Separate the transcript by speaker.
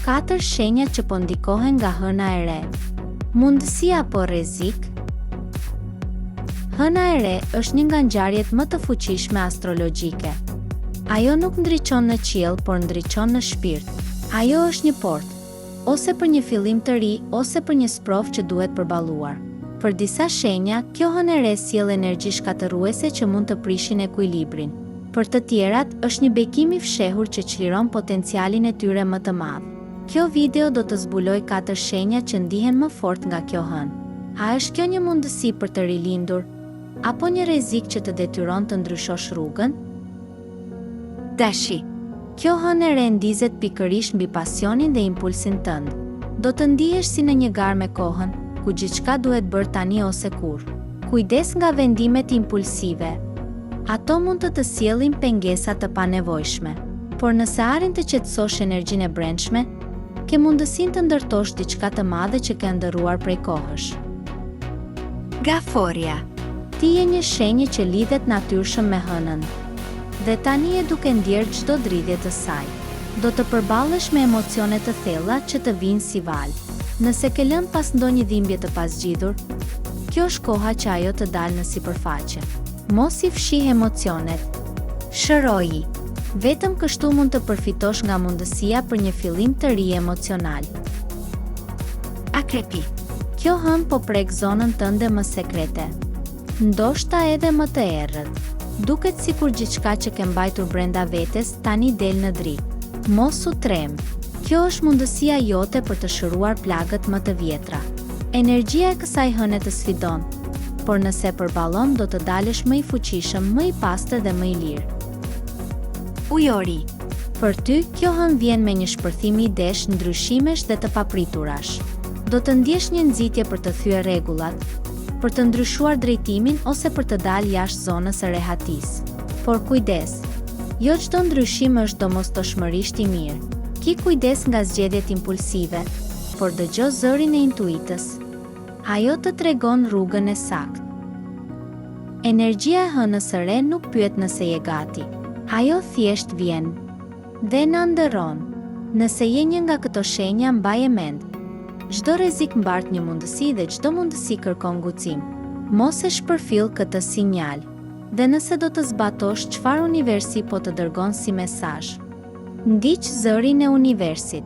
Speaker 1: 4 shenjat që po ndikohen nga hëna e re. Mundësi apo rrezik? Hëna e re është një nga ngjarjet më të fuqishme astrologjike. Ajo nuk ndriçon në qiell, por ndriçon në shpirt. Ajo është një portë, ose për një fillim të ri, ose për një sprovë që duhet përballuar. Për disa shenja, kjo hënë e re sjell energji shkatërruese që mund të prishin ekuilibrin. Për të tjerat, është një bekim i fshehur që çliron potencialin e tyre më të madh. Kjo video do të zbuloj 4 shenja që ndihen më fort nga kjo hënë. A është kjo një mundësi për të rilindur, apo një rrezik që të detyron të ndryshosh rrugën? Dashi. Kjo hënë e re ndizet pikërisht mbi pasionin dhe impulsin tënd. Do të ndihesh si në një garë me kohën, ku gjithçka duhet bërë tani ose kurrë. Kujdes nga vendimet impulsive. Ato mund të sjellin pengesa të panevojshme, por nëse arrin të qetësosh energjinë e brendshme, ke mundësinë të ndërtosh diçka të madhe që ke ndërruar prej kohësh. Gaforia. Ti je një shenjë që lidhet natyrshëm me hënën, dhe tani je duke ndjerë çdo dridhje të saj. Do të përballesh me emocione të thella që të vinë si val. Nëse ke lënë pas ndonjë dhimbje të pasgjidhur, kjo është koha që ajo të dalë në sipërfaqe. Mos i fshih emocionet. Shëroji. Vetëm kështu mund të përfitosh nga mundësia për një fillim të ri emocional. Akrepi. Kjo hënë po prek zonën tënde më sekrete. Ndoshta edhe më të errët. Duket sikur gjithçka që ke mbajtur brenda vetes tani del në dritë. Mos u trem. Kjo është mundësia jote për të shëruar plagët më të vjetra. Energjia e kësaj hëne të sfidon, por nëse përballon do të dalësh më i fuqishëm, më i pastër dhe më i lirë. Ujori. Për ty, kjo hënë vjen me një shpërthim idesh, ndryshimesh dhe të papriturash. Do të ndjesh një nxitje për të thyer rregullat, për të ndryshuar drejtimin ose për të dalë jashtë zonës së rehatisë. Por kujdes, jo çdo ndryshim është domosdoshmërisht i mirë. Ki kujdes nga zgjedhjet impulsive, por dëgjo zërin e intuitës. Ajo të tregon rrugën e saktë. Energjia e hënës së re nuk pyet nëse je gati. Ajo thjesht vjen dhe na ndërron. Nëse je një nga këto shenja, mbaje mend. Çdo rrezik mbart një mundësi dhe çdo mundësi kërkon ngucim. Mos e shpërfill këtë sinjal. Dhe nëse do të zbatosh çfarë universi po të dërgon si mesazh, ndiq zërin e universit.